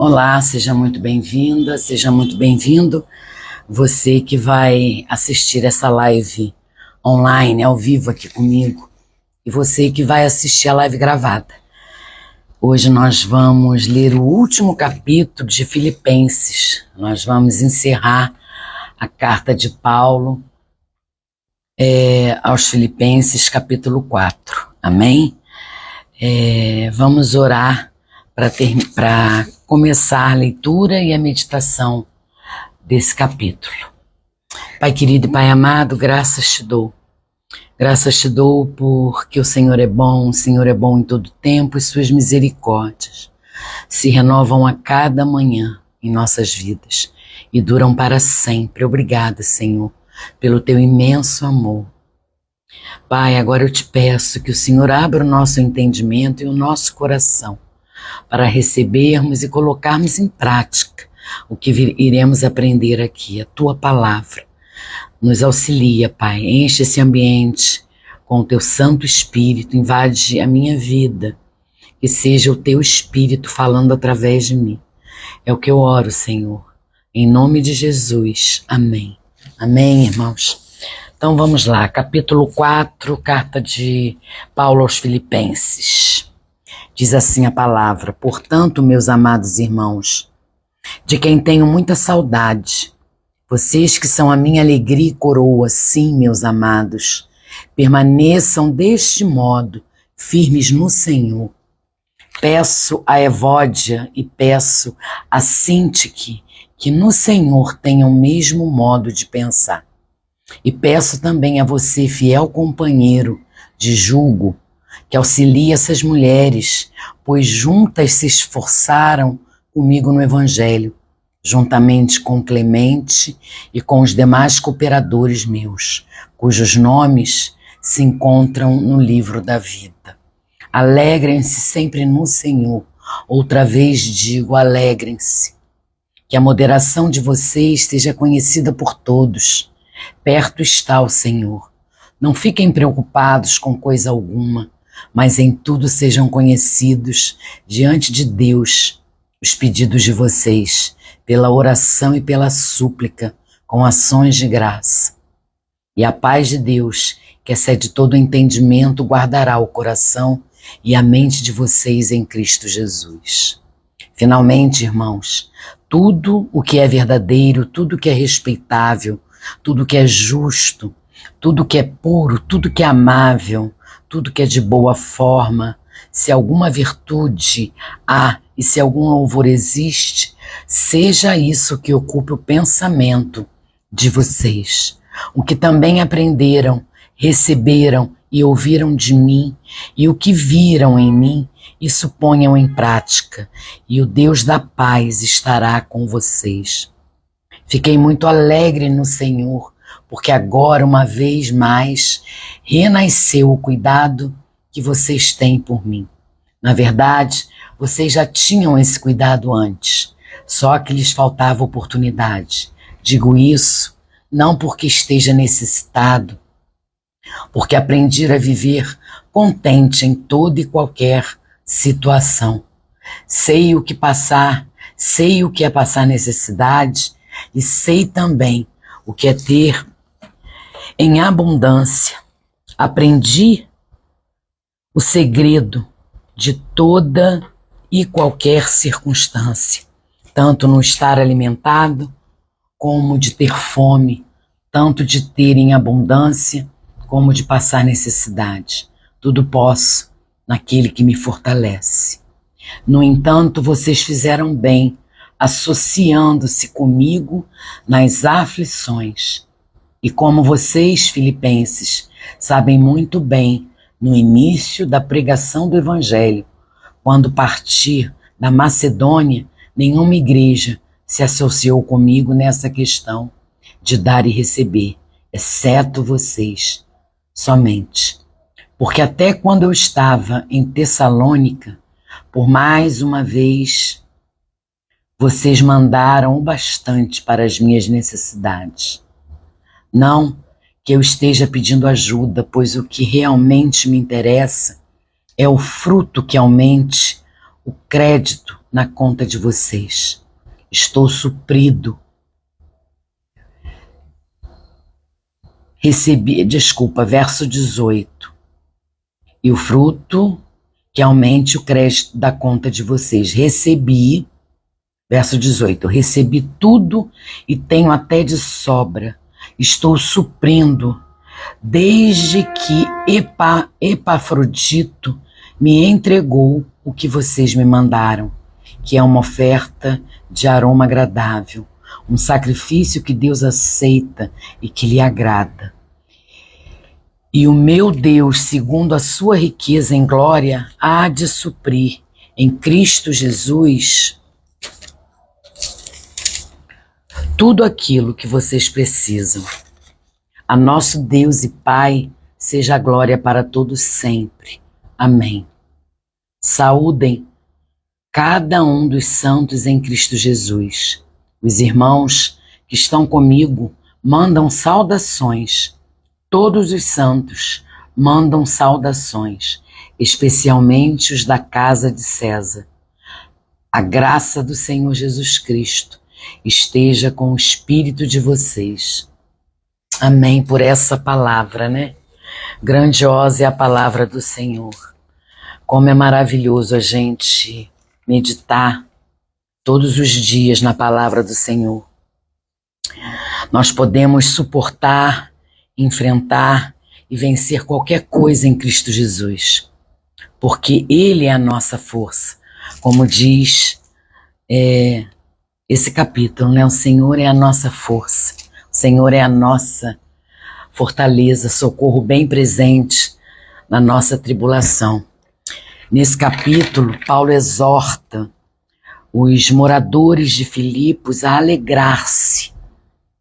Olá, seja muito bem-vinda, seja muito bem-vindo. Você que vai assistir essa live online, ao vivo aqui comigo, e você que vai assistir a live gravada. Hoje nós vamos ler o último capítulo de Filipenses. Nós vamos encerrar a carta de Paulo aos Filipenses, capítulo 4. Amém? Vamos orar para começar a leitura e a meditação desse capítulo. Pai querido e Pai amado, graças te dou. Graças te dou porque o Senhor é bom em todo tempo e suas misericórdias se renovam a cada manhã em nossas vidas e duram para sempre. Obrigada, Senhor, pelo teu imenso amor. Pai, agora eu te peço que o Senhor abra o nosso entendimento e o nosso coração para recebermos e colocarmos em prática o que iremos aprender aqui, a tua palavra. Nos auxilia, Pai, enche esse ambiente com o teu Santo Espírito, invade a minha vida, que seja o teu Espírito falando através de mim. É o que eu oro, Senhor, em nome de Jesus. Amém. Amém, irmãos. Então vamos lá, capítulo 4, carta de Paulo aos Filipenses. Diz assim a palavra: portanto, meus amados irmãos, de quem tenho muita saudade, vocês que são a minha alegria e coroa, sim, meus amados, permaneçam deste modo, firmes no Senhor. Peço a Evódia e peço a Sintique que no Senhor tenham o mesmo modo de pensar. E peço também a você, fiel companheiro de julgo, que auxilie essas mulheres, pois juntas se esforçaram comigo no Evangelho, juntamente com Clemente e com os demais cooperadores meus, cujos nomes se encontram no livro da vida. Alegrem-se sempre no Senhor. Outra vez digo, alegrem-se. Que a moderação de vocês seja conhecida por todos. Perto está o Senhor. Não fiquem preocupados com coisa alguma, mas em tudo sejam conhecidos diante de Deus os pedidos de vocês, pela oração e pela súplica, com ações de graça. E a paz de Deus, que excede todo entendimento, guardará o coração e a mente de vocês em Cristo Jesus. Finalmente, irmãos, tudo o que é verdadeiro, tudo o que é respeitável, tudo que é justo, tudo que é puro, tudo que é amável, tudo que é de boa forma, se alguma virtude há e se algum louvor existe, seja isso que ocupe o pensamento de vocês. O que também aprenderam, receberam e ouviram de mim, e o que viram em mim, isso ponham em prática, e o Deus da paz estará com vocês. Fiquei muito alegre no Senhor, porque agora, uma vez mais, renasceu o cuidado que vocês têm por mim. Na verdade, vocês já tinham esse cuidado antes, só que lhes faltava oportunidade. Digo isso não porque esteja necessitado, porque aprendi a viver contente em toda e qualquer situação. Sei o que é passar necessidade e sei também o que é ter em abundância. Aprendi o segredo de toda e qualquer circunstância, tanto no estar alimentado como de ter fome, tanto de ter em abundância como de passar necessidade. Tudo posso naquele que me fortalece. No entanto, vocês fizeram bem associando-se comigo nas aflições. E como vocês, filipenses, sabem muito bem, no início da pregação do Evangelho, quando parti da Macedônia, nenhuma igreja se associou comigo nessa questão de dar e receber, exceto vocês, somente. Porque até quando eu estava em Tessalônica, por mais uma vez, vocês mandaram o bastante para as minhas necessidades. Não que eu esteja pedindo ajuda, pois o que realmente me interessa é o fruto que aumente o crédito na conta de vocês. Estou suprido. Verso 18. E o fruto que aumente o crédito da conta de vocês. Verso 18. Recebi tudo e tenho até de sobra. Estou suprindo, desde que Epafrodito me entregou o que vocês me mandaram, que é uma oferta de aroma agradável, um sacrifício que Deus aceita e que lhe agrada. E o meu Deus, segundo a sua riqueza em glória, há de suprir em Cristo Jesus tudo aquilo que vocês precisam. A nosso Deus e Pai seja a glória para todos sempre. Amém. Saúdem cada um dos santos em Cristo Jesus. Os irmãos que estão comigo mandam saudações. Todos os santos mandam saudações, especialmente os da casa de César. A graça do Senhor Jesus Cristo esteja com o espírito de vocês. Amém por essa palavra, né? Grandiosa é a palavra do Senhor. Como é maravilhoso a gente meditar todos os dias na palavra do Senhor. Nós podemos suportar, enfrentar e vencer qualquer coisa em Cristo Jesus, porque Ele é a nossa força. Como diz esse capítulo, né? O Senhor é a nossa força, o Senhor é a nossa fortaleza, socorro bem presente na nossa tribulação. Nesse capítulo, Paulo exorta os moradores de Filipos a alegrar-se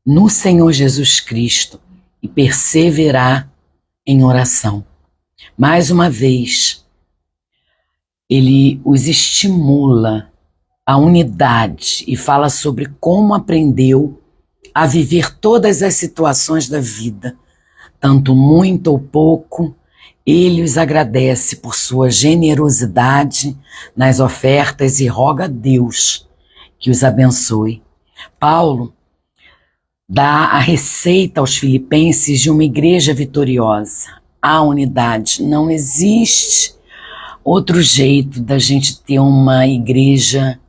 no Senhor Jesus Cristo e perseverar em oração. Mais uma vez, ele os estimula à unidade e fala sobre como aprendeu a viver todas as situações da vida, tanto muito ou pouco. Ele os agradece por sua generosidade nas ofertas e roga a Deus que os abençoe. Paulo dá a receita aos filipenses de uma igreja vitoriosa. A unidade. Não existe outro jeito da gente ter uma igreja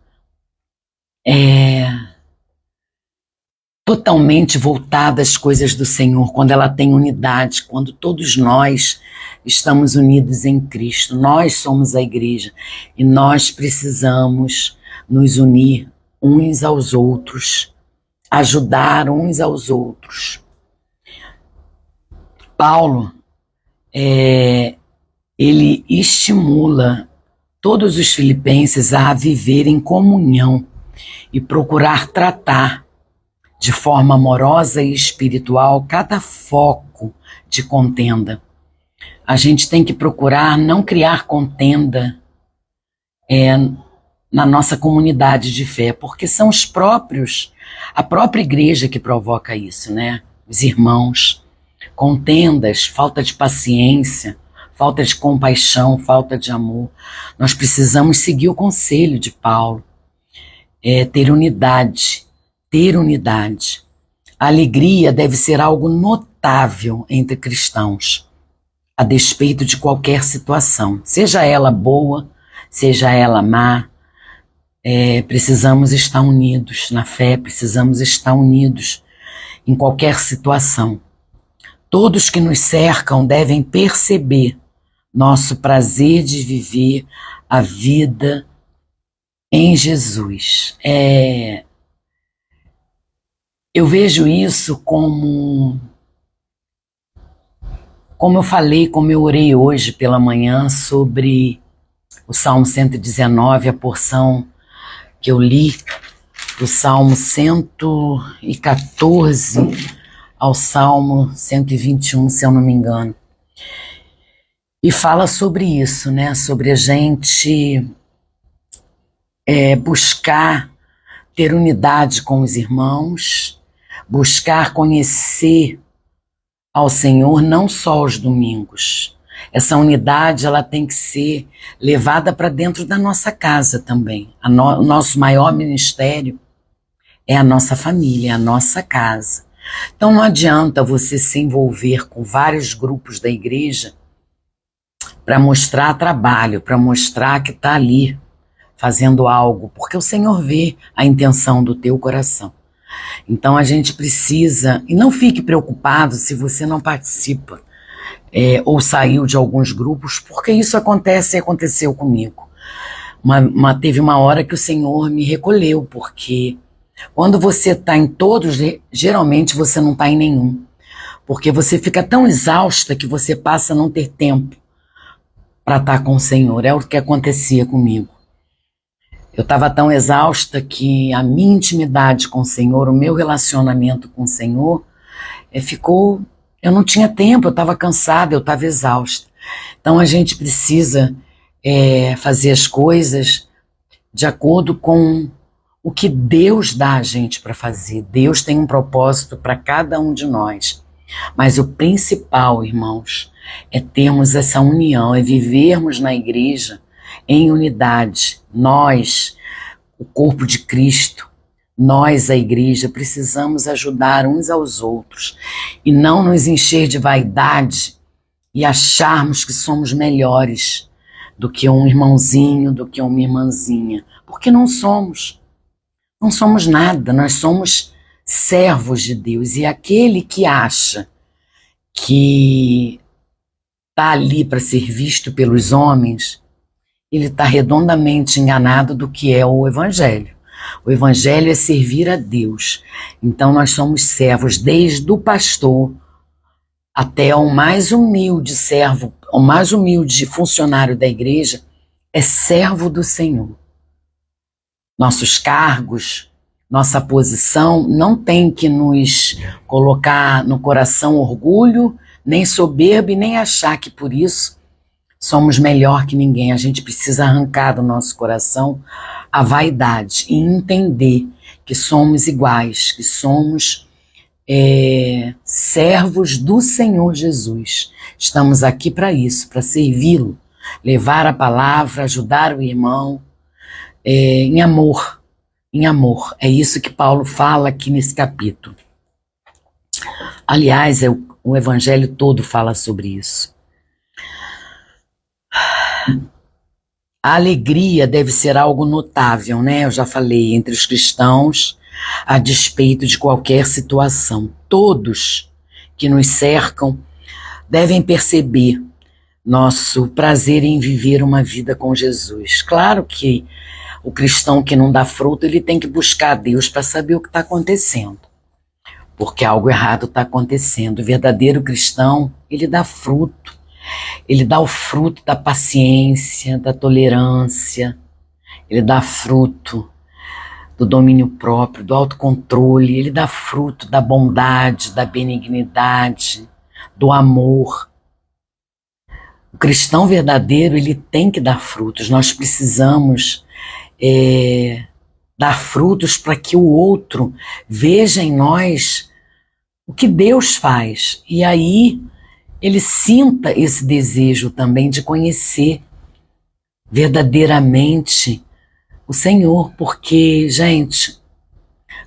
totalmente voltada às coisas do Senhor, quando ela tem unidade, quando todos nós estamos unidos em Cristo. Nós somos a igreja e nós precisamos nos unir uns aos outros, ajudar uns aos outros. Paulo, ele estimula todos os filipenses a viver em comunhão e procurar tratar de forma amorosa e espiritual cada foco de contenda. A gente tem que procurar não criar contenda na nossa comunidade de fé, porque são a própria igreja que provoca isso, né? Os irmãos, contendas, falta de paciência, falta de compaixão, falta de amor. Nós precisamos seguir o conselho de Paulo, ter unidade. A alegria deve ser algo notável entre cristãos, a despeito de qualquer situação, seja ela boa, seja ela má. Precisamos estar unidos na fé, precisamos estar unidos em qualquer situação. Todos que nos cercam devem perceber nosso prazer de viver a vida em Jesus. Eu vejo isso como eu falei, como eu orei hoje pela manhã sobre o Salmo 119, a porção que eu li, do Salmo 114 ao Salmo 121, se eu não me engano. E fala sobre isso, né? Sobre a gente buscar ter unidade com os irmãos, buscar conhecer ao Senhor não só aos domingos. Essa unidade, ela tem que ser levada para dentro da nossa casa também. O nosso maior ministério é a nossa família, é a nossa casa. Então não adianta você se envolver com vários grupos da igreja para mostrar trabalho, para mostrar que está ali fazendo algo, porque o Senhor vê a intenção do teu coração. Então a gente precisa, e não fique preocupado se você não participa ou saiu de alguns grupos, porque isso acontece e aconteceu comigo. Teve uma hora que o Senhor me recolheu, porque quando você está em todos, geralmente você não está em nenhum, porque você fica tão exausta que você passa a não ter tempo para estar com o Senhor. É o que acontecia comigo. Eu estava tão exausta que a minha intimidade com o Senhor, o meu relacionamento com o Senhor, ficou... Eu não tinha tempo, eu estava cansada, eu estava exausta. Então a gente precisa fazer as coisas de acordo com o que Deus dá a gente para fazer. Deus tem um propósito para cada um de nós. Mas o principal, irmãos, é termos essa união, é vivermos na igreja em unidade. Nós, o corpo de Cristo, nós, a igreja, precisamos ajudar uns aos outros e não nos encher de vaidade e acharmos que somos melhores do que um irmãozinho, do que uma irmãzinha, porque não somos. Não somos nada, nós somos servos de Deus. E aquele que acha que está ali para ser visto pelos homens, ele está redondamente enganado do que é o Evangelho. O Evangelho é servir a Deus. Então nós somos servos, desde o pastor até o mais humilde servo, o mais humilde funcionário da igreja, é servo do Senhor. Nossos cargos, nossa posição não tem que nos colocar no coração orgulho, nem soberba e nem achar que por isso somos melhor que ninguém. A gente precisa arrancar do nosso coração a vaidade e entender que somos iguais, que somos servos do Senhor Jesus. Estamos aqui para isso, para servi-lo, levar a palavra, ajudar o irmão, em amor, em amor. É isso que Paulo fala aqui nesse capítulo. Aliás, o Evangelho todo fala sobre isso. A alegria deve ser algo notável, né? Eu já falei, entre os cristãos, a despeito de qualquer situação. Todos que nos cercam devem perceber nosso prazer em viver uma vida com Jesus. Claro que o cristão que não dá fruto, ele tem que buscar a Deus para saber o que está acontecendo, porque algo errado está acontecendo. O verdadeiro cristão, ele dá fruto. Ele dá o fruto da paciência, da tolerância, ele dá fruto do domínio próprio, do autocontrole, ele dá fruto da bondade, da benignidade, do amor. O cristão verdadeiro, ele tem que dar frutos. Nós precisamos dar frutos para que o outro veja em nós o que Deus faz. E aí ele sinta esse desejo também de conhecer verdadeiramente o Senhor, porque, gente,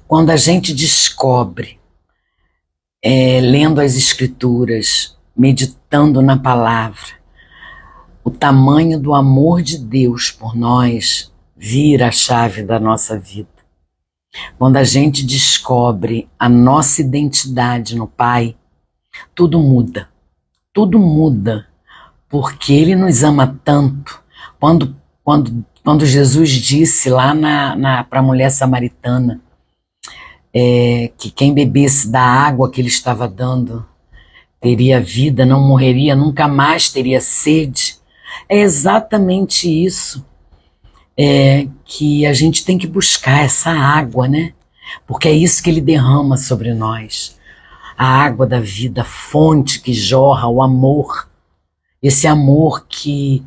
quando a gente descobre, lendo as Escrituras, meditando na palavra, o tamanho do amor de Deus por nós, vira a chave da nossa vida. Quando a gente descobre a nossa identidade no Pai, tudo muda. Tudo muda, porque Ele nos ama tanto. Quando Jesus disse lá para a mulher samaritana que quem bebesse da água que Ele estava dando teria vida, não morreria, nunca mais teria sede, é exatamente isso que a gente tem que buscar, essa água, né? Porque é isso que Ele derrama sobre nós. A água da vida, a fonte que jorra, o amor. Esse amor que,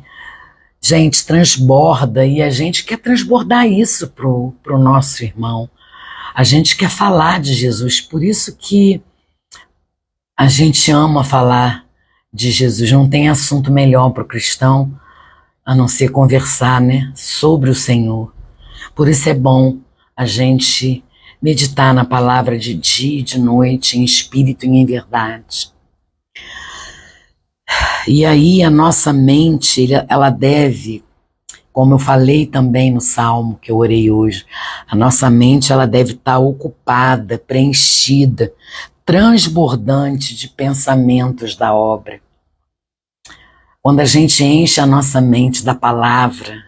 gente, transborda, e a gente quer transbordar isso pro nosso irmão. A gente quer falar de Jesus, por isso que a gente ama falar de Jesus. Não tem assunto melhor para o cristão a não ser conversar, né, sobre o Senhor. Por isso é bom a gente meditar na palavra de dia e de noite, em espírito e em verdade. E aí a nossa mente, ela deve, como eu falei também no salmo que eu orei hoje, a nossa mente ela deve estar ocupada, preenchida, transbordante de pensamentos da obra. Quando a gente enche a nossa mente da palavra,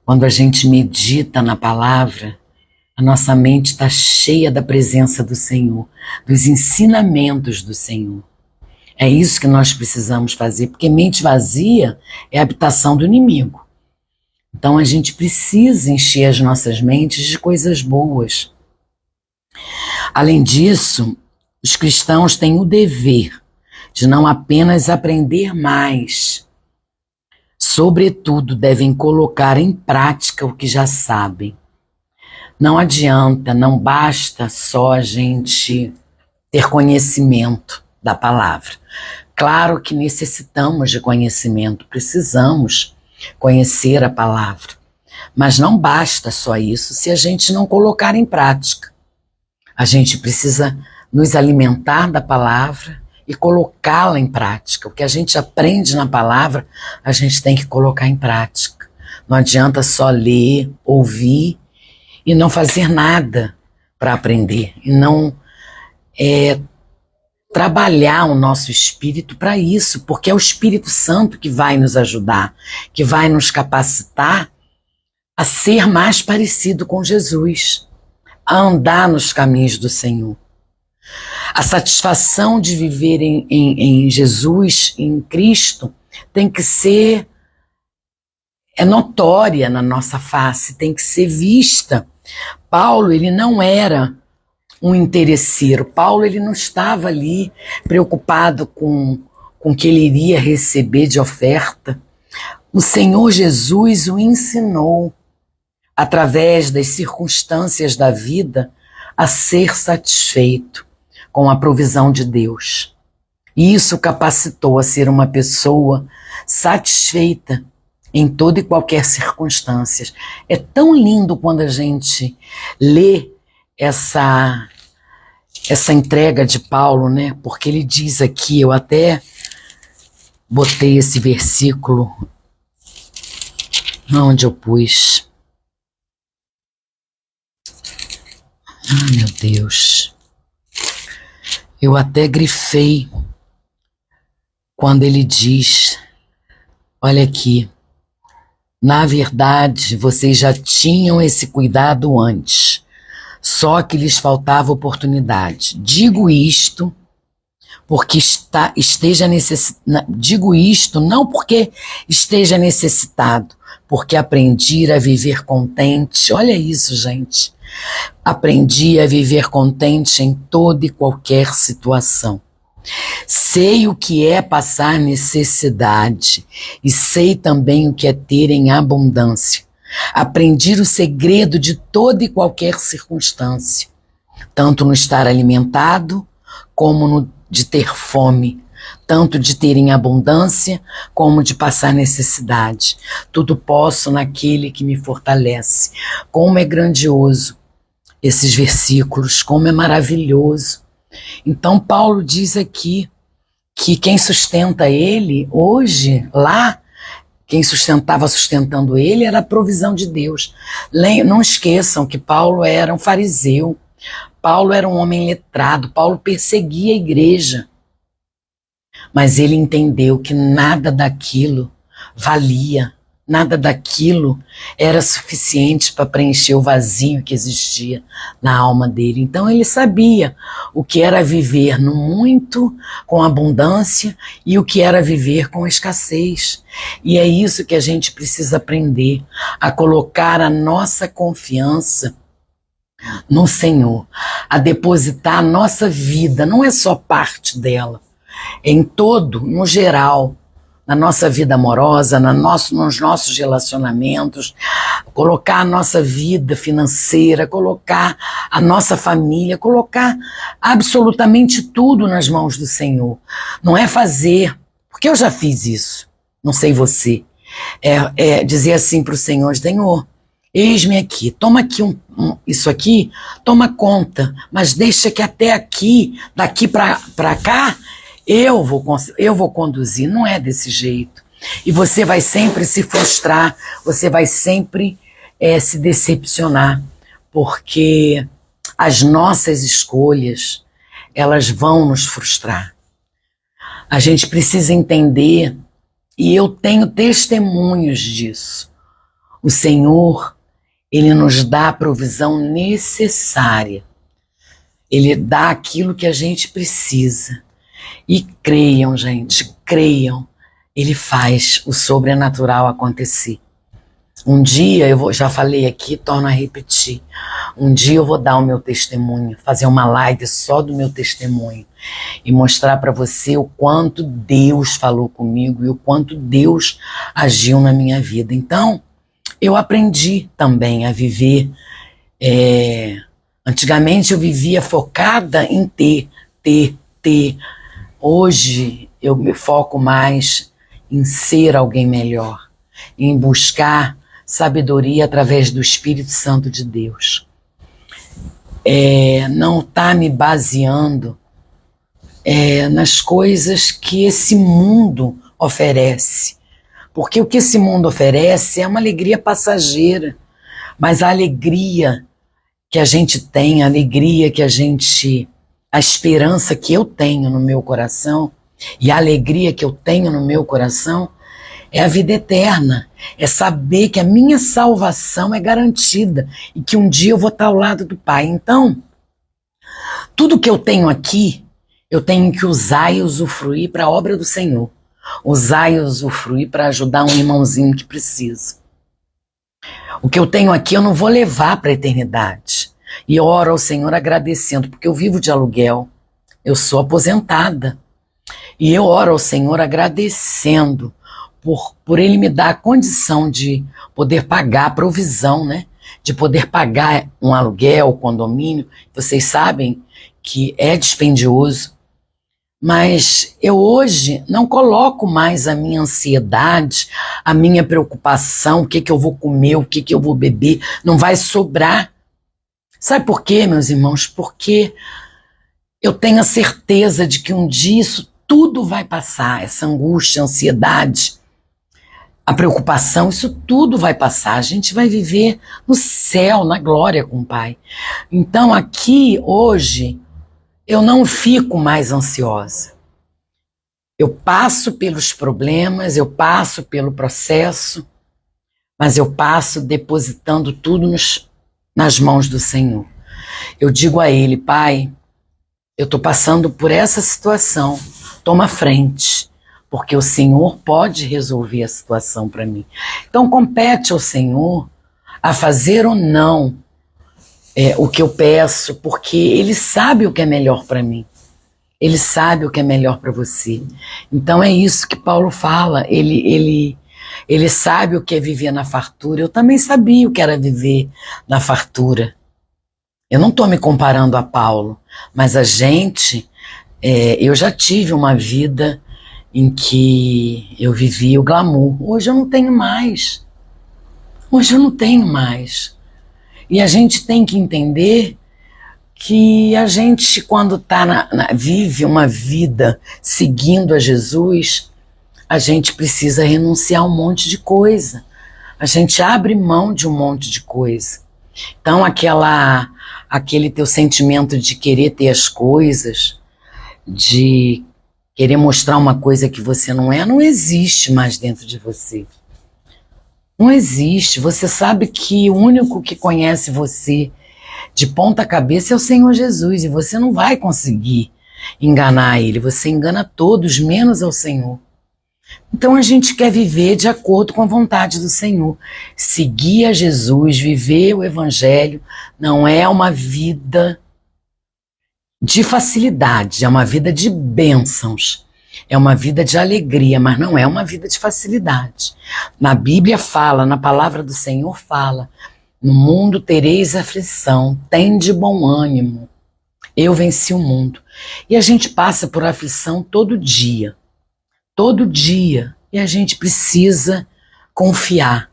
quando a gente medita na palavra, a nossa mente está cheia da presença do Senhor, dos ensinamentos do Senhor. É isso que nós precisamos fazer, porque mente vazia é a habitação do inimigo. Então a gente precisa encher as nossas mentes de coisas boas. Além disso, os cristãos têm o dever de não apenas aprender mais, sobretudo devem colocar em prática o que já sabem. Não adianta, não basta só a gente ter conhecimento da palavra. Claro que necessitamos de conhecimento, precisamos conhecer a palavra, mas não basta só isso se a gente não colocar em prática. A gente precisa nos alimentar da palavra e colocá-la em prática. O que a gente aprende na palavra, a gente tem que colocar em prática. Não adianta só ler, ouvir e não fazer nada para aprender, e não trabalhar o nosso espírito para isso, porque é o Espírito Santo que vai nos ajudar, que vai nos capacitar a ser mais parecido com Jesus, a andar nos caminhos do Senhor. A satisfação de viver em Jesus, em Cristo, tem que ser notória na nossa face, tem que ser vista. Paulo, ele não era um interesseiro. Paulo, ele não estava ali preocupado com o que ele iria receber de oferta. O Senhor Jesus o ensinou, através das circunstâncias da vida, a ser satisfeito com a provisão de Deus. E isso o capacitou a ser uma pessoa satisfeita em toda e qualquer circunstância. É tão lindo quando a gente lê essa entrega de Paulo, né? Porque ele diz aqui, eu até botei esse versículo onde eu pus. Ah, meu Deus. Eu até grifei quando ele diz, olha aqui, na verdade, vocês já tinham esse cuidado antes, só que lhes faltava oportunidade. Digo isto não porque esteja necessitado, porque aprendi a viver contente. Olha isso, gente. Aprendi a viver contente em toda e qualquer situação. Sei o que é passar necessidade e sei também o que é ter em abundância. Aprendi o segredo de toda e qualquer circunstância, tanto no estar alimentado como no de ter fome, tanto de ter em abundância como de passar necessidade. Tudo posso naquele que me fortalece. Como é grandioso esses versículos, como é maravilhoso. Então Paulo diz aqui que quem sustenta ele hoje, lá, quem sustentando ele era a provisão de Deus. Não esqueçam que Paulo era um fariseu, Paulo era um homem letrado, Paulo perseguia a igreja, mas ele entendeu que nada daquilo valia, nada daquilo era suficiente para preencher o vazio que existia na alma dele. Então ele sabia o que era viver no muito com abundância e o que era viver com escassez. E é isso que a gente precisa aprender, a colocar a nossa confiança no Senhor, a depositar a nossa vida, não é só parte dela, em todo, no geral, na nossa vida amorosa, nos nossos relacionamentos, colocar a nossa vida financeira, colocar a nossa família, colocar absolutamente tudo nas mãos do Senhor. Não é fazer, porque eu já fiz isso, não sei você, dizer assim para o Senhor: Senhor, eis-me aqui, toma aqui isso aqui, toma conta, mas deixa que até aqui, daqui para cá, eu vou conduzir. Não é desse jeito. E você vai sempre se frustrar, você vai sempre se decepcionar, porque as nossas escolhas, elas vão nos frustrar. A gente precisa entender, e eu tenho testemunhos disso. O Senhor, Ele nos dá a provisão necessária. Ele dá aquilo que a gente precisa. E creiam, gente, creiam. Ele faz o sobrenatural acontecer. Um dia, já falei aqui, torno a repetir. Um dia eu vou dar o meu testemunho, fazer uma live só do meu testemunho e mostrar para você o quanto Deus falou comigo e o quanto Deus agiu na minha vida. Então, eu aprendi também a viver. Antigamente eu vivia focada em ter. Hoje eu me foco mais em ser alguém melhor, em buscar sabedoria através do Espírito Santo de Deus. Não tá me baseando nas coisas que esse mundo oferece. Porque o que esse mundo oferece é uma alegria passageira, mas a alegria que a gente tem, a esperança que eu tenho no meu coração e a alegria que eu tenho no meu coração é a vida eterna, é saber que a minha salvação é garantida e que um dia eu vou estar ao lado do Pai. Então, tudo que eu tenho aqui, eu tenho que usar e usufruir para a obra do Senhor. Usar e usufruir para ajudar um irmãozinho que precisa. O que eu tenho aqui eu não vou levar para a eternidade. E eu oro ao Senhor agradecendo, porque eu vivo de aluguel, eu sou aposentada. E eu oro ao Senhor agradecendo por Ele me dar a condição de poder pagar a provisão, né? De poder pagar um aluguel, condomínio. Vocês sabem que é dispendioso. Mas eu hoje não coloco mais a minha ansiedade, a minha preocupação, o que eu vou comer, o que eu vou beber, não vai sobrar. Sabe por quê, meus irmãos? Porque eu tenho a certeza de que um dia isso tudo vai passar, essa angústia, a ansiedade, a preocupação, isso tudo vai passar. A gente vai viver no céu, na glória com o Pai. Então aqui, hoje, eu não fico mais ansiosa. Eu passo pelos problemas, eu passo pelo processo, mas eu passo depositando tudo nas mãos do Senhor. Eu digo a Ele: Pai, eu estou passando por essa situação, toma frente, porque o Senhor pode resolver a situação para mim. Então compete ao Senhor a fazer ou não o que eu peço, porque Ele sabe o que é melhor para mim. Ele sabe o que é melhor para você. Então é isso que Paulo fala. Ele sabe o que é viver na fartura. Eu também sabia o que era viver na fartura. Eu não estou me comparando a Paulo, mas eu já tive uma vida em que eu vivi o glamour. Hoje eu não tenho mais. E a gente tem que entender que a gente, quando vive uma vida seguindo a Jesus, a gente precisa renunciar a um monte de coisa. A gente abre mão de um monte de coisa. Então aquele teu sentimento de querer ter as coisas, de querer mostrar uma coisa que você não existe mais dentro de você. Não existe. Você sabe que o único que conhece você de ponta cabeça é o Senhor Jesus, e você não vai conseguir enganar Ele. Você engana todos, menos ao Senhor. Então a gente quer viver de acordo com a vontade do Senhor. Seguir a Jesus, viver o Evangelho, não é uma vida de facilidade, é uma vida de bênçãos. É uma vida de alegria, mas não é uma vida de facilidade. Na Bíblia fala, na palavra do Senhor fala, no mundo tereis aflição, tende bom ânimo, eu venci o mundo. E a gente passa por aflição todo dia, e a gente precisa confiar,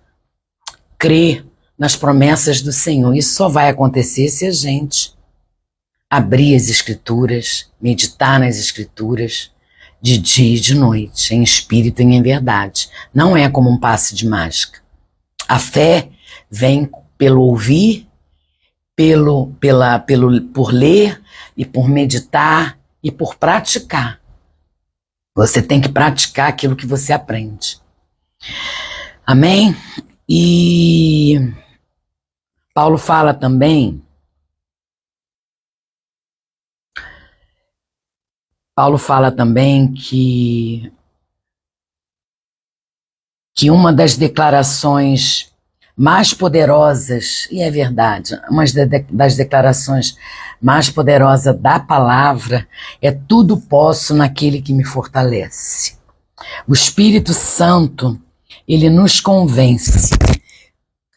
crer nas promessas do Senhor. Isso só vai acontecer se a gente abrir as Escrituras, meditar nas Escrituras, de dia e de noite, em espírito e em verdade. Não é como um passe de mágica. A fé vem pelo ouvir, por ler e por meditar e por praticar. Você tem que praticar aquilo que você aprende. Amém? E Paulo fala também que uma das declarações mais poderosas, e é verdade, uma das declarações mais poderosas da palavra é: tudo posso naquele que me fortalece. O Espírito Santo, ele nos convence.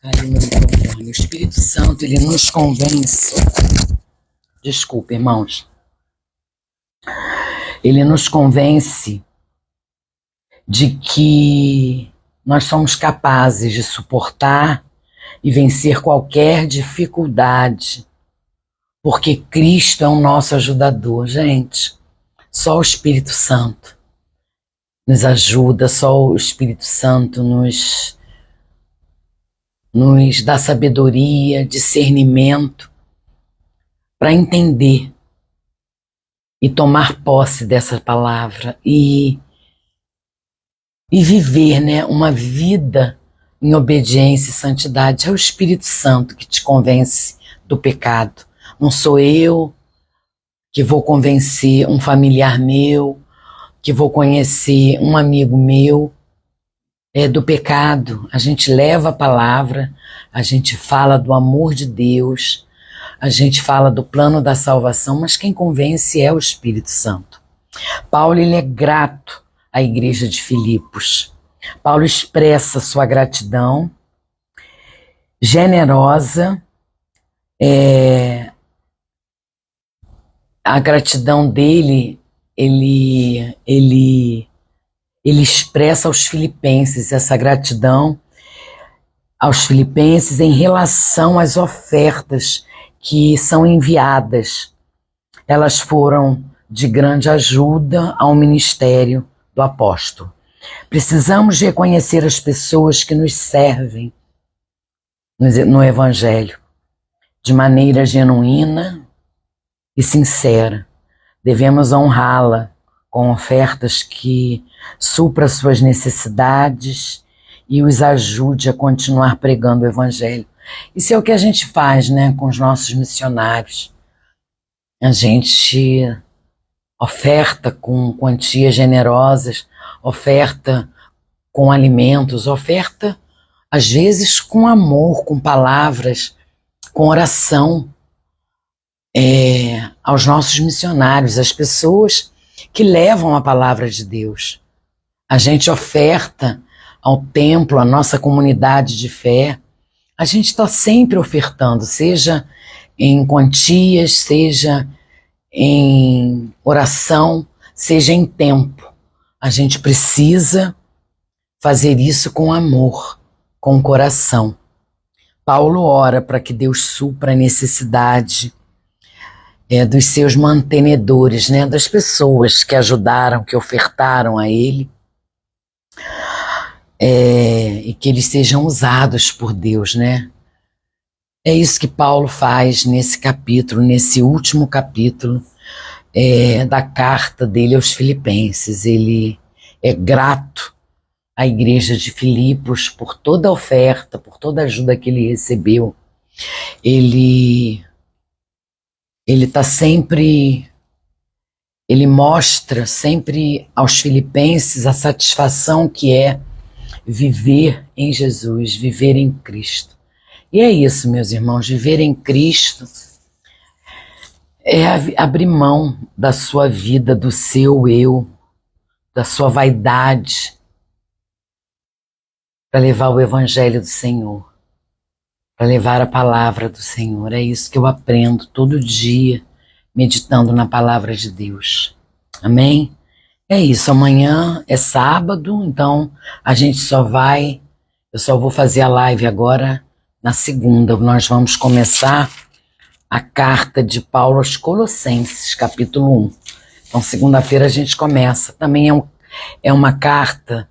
Caiu no microfone. O Espírito Santo, ele nos convence. Desculpa, irmãos. Ele nos convence de que nós somos capazes de suportar e vencer qualquer dificuldade, porque Cristo é o nosso ajudador. Gente, só o Espírito Santo nos ajuda, só o Espírito Santo nos dá sabedoria, discernimento para entender e tomar posse dessa palavra e viver, né, uma vida em obediência e santidade. É o Espírito Santo que te convence do pecado. Não sou eu que vou convencer um familiar meu, que vou conhecer um amigo meu do pecado. A gente leva a palavra, a gente fala do amor de Deus, a gente fala do plano da salvação, mas quem convence é o Espírito Santo. Paulo, ele é grato à igreja de Filipos. Paulo expressa sua gratidão generosa, a gratidão dele, ele expressa aos filipenses essa gratidão aos filipenses em relação às ofertas que são enviadas. Elas foram de grande ajuda ao ministério do apóstolo. Precisamos reconhecer as pessoas que nos servem no Evangelho de maneira genuína e sincera. Devemos honrá-la com ofertas que supram suas necessidades e os ajude a continuar pregando o Evangelho. Isso é o que a gente faz, né, com os nossos missionários. A gente oferta com quantias generosas, oferta com alimentos, oferta às vezes com amor, com palavras, com oração aos nossos missionários, às pessoas que levam a palavra de Deus. A gente oferta ao templo, à nossa comunidade de fé. A gente está sempre ofertando, seja em quantias, seja em oração, seja em tempo. A gente precisa fazer isso com amor, com coração. Paulo ora para que Deus supra a necessidade dos seus mantenedores, né, das pessoas que ajudaram, que ofertaram a ele, e que eles sejam usados por Deus, né? É isso que Paulo faz nesse capítulo, nesse último capítulo da carta dele aos Filipenses. Ele é grato à igreja de Filipos por toda a oferta, por toda a ajuda que ele recebeu. Ele mostra sempre aos filipenses a satisfação que é viver em Jesus, viver em Cristo. E é isso, meus irmãos, viver em Cristo é abrir mão da sua vida, do seu eu, da sua vaidade, para levar o Evangelho do Senhor, para levar a palavra do Senhor. É isso que eu aprendo todo dia, meditando na palavra de Deus. Amém? É isso, amanhã é sábado, então eu só vou fazer a live agora na segunda. Nós vamos começar a carta de Paulo aos Colossenses, capítulo 1. Então, segunda-feira a gente começa. Também é uma carta,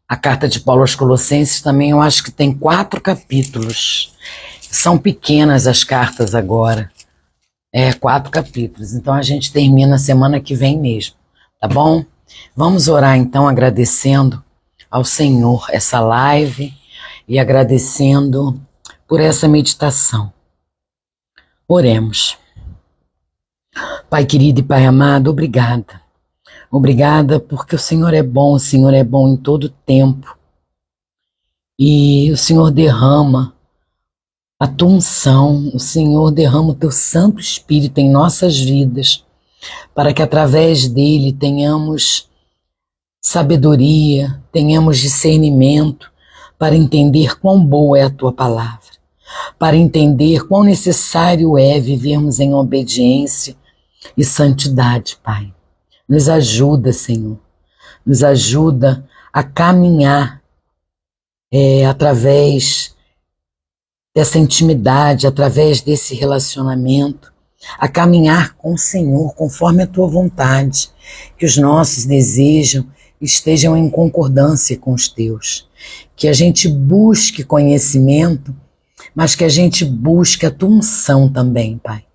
a carta de Paulo aos Colossenses também eu acho que tem 4 capítulos. São pequenas as cartas agora. 4 capítulos. Então a gente termina semana que vem mesmo, tá bom? Vamos orar então agradecendo ao Senhor essa live e agradecendo por essa meditação. Oremos. Pai querido e Pai amado, obrigada. Obrigada porque o Senhor é bom em todo tempo. E o Senhor derrama a tua unção, o Senhor derrama o teu Santo Espírito em nossas vidas, para que através dele tenhamos sabedoria, tenhamos discernimento, para entender quão boa é a tua palavra, para entender quão necessário é vivermos em obediência e santidade, Pai. Nos ajuda, Senhor, nos ajuda a caminhar através dessa intimidade, através desse relacionamento, a caminhar com o Senhor conforme a tua vontade, que os nossos desejos estejam em concordância com os teus, que a gente busque conhecimento, mas que a gente busque a tua unção também, Pai,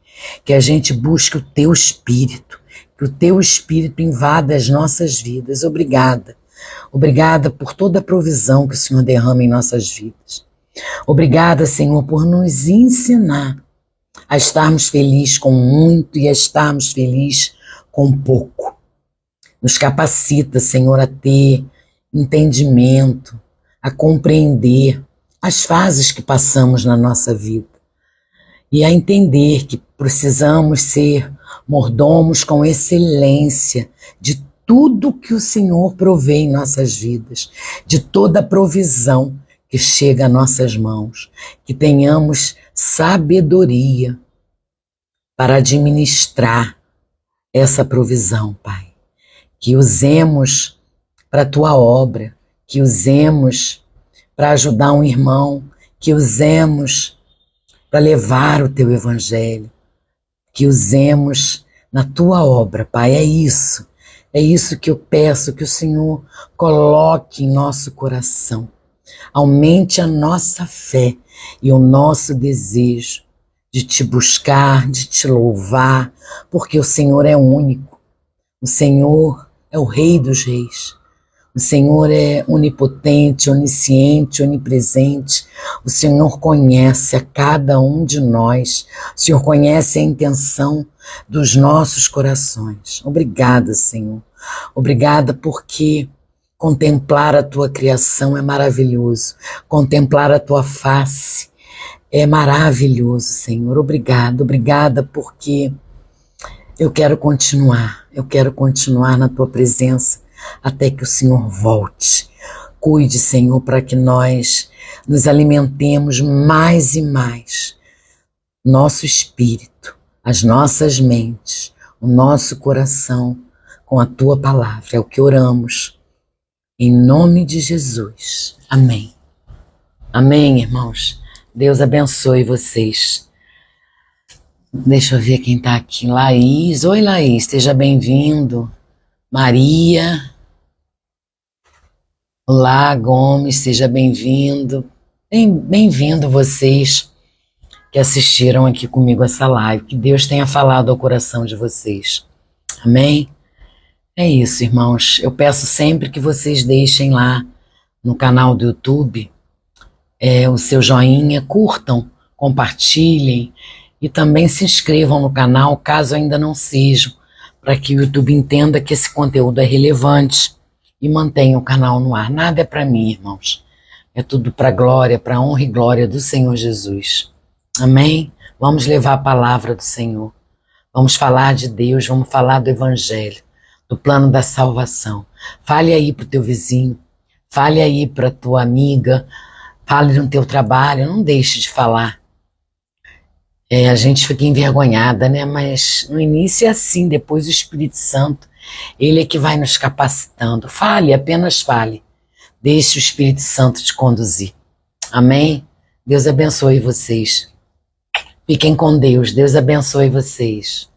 que a gente busque o teu Espírito, que o teu Espírito invada as nossas vidas. Obrigada, obrigada por toda a provisão que o Senhor derrama em nossas vidas. Obrigada, Senhor, por nos ensinar a estarmos felizes com muito e a estarmos felizes com pouco. Nos capacita, Senhor, a ter entendimento, a compreender as fases que passamos na nossa vida e a entender que precisamos ser mordomos com excelência de tudo que o Senhor provê em nossas vidas, de toda a provisão que chega a nossas mãos, que tenhamos sabedoria para administrar essa provisão, Pai. Que usemos para a tua obra, que usemos para ajudar um irmão, que usemos para levar o teu evangelho, que usemos na tua obra, Pai. É isso que eu peço que o Senhor coloque em nosso coração. Aumente a nossa fé e o nosso desejo de te buscar, de te louvar, porque o Senhor é único. O Senhor é o Rei dos Reis. O Senhor é onipotente, onisciente, onipresente. O Senhor conhece a cada um de nós. O Senhor conhece a intenção dos nossos corações. Obrigada, Senhor. Obrigada porque contemplar a tua criação é maravilhoso. Contemplar a tua face é maravilhoso, Senhor. Obrigada porque eu quero continuar na tua presença até que o Senhor volte. Cuide, Senhor, para que nós nos alimentemos mais e mais nosso espírito, as nossas mentes, o nosso coração com a tua palavra. É o que oramos. Em nome de Jesus. Amém. Amém, irmãos. Deus abençoe vocês. Deixa eu ver quem está aqui. Laís. Oi, Laís. Seja bem-vindo. Maria. Olá, Gomes. Seja bem-vindo. Bem-vindo vocês que assistiram aqui comigo essa live. Que Deus tenha falado ao coração de vocês. Amém? É isso, irmãos. Eu peço sempre que vocês deixem lá no canal do YouTube o seu joinha, curtam, compartilhem e também se inscrevam no canal, caso ainda não sejam, para que o YouTube entenda que esse conteúdo é relevante e mantenha o canal no ar. Nada é para mim, irmãos. É tudo para a glória, para a honra e glória do Senhor Jesus. Amém? Vamos levar a palavra do Senhor. Vamos falar de Deus, vamos falar do Evangelho. do plano da salvação. Fale aí para o teu vizinho, fale aí para tua amiga, fale no teu trabalho, não deixe de falar. A gente fica envergonhada, né? Mas no início é assim, depois o Espírito Santo, ele é que vai nos capacitando. Fale, apenas fale. Deixe o Espírito Santo te conduzir. Amém? Deus abençoe vocês. Fiquem com Deus. Deus abençoe vocês.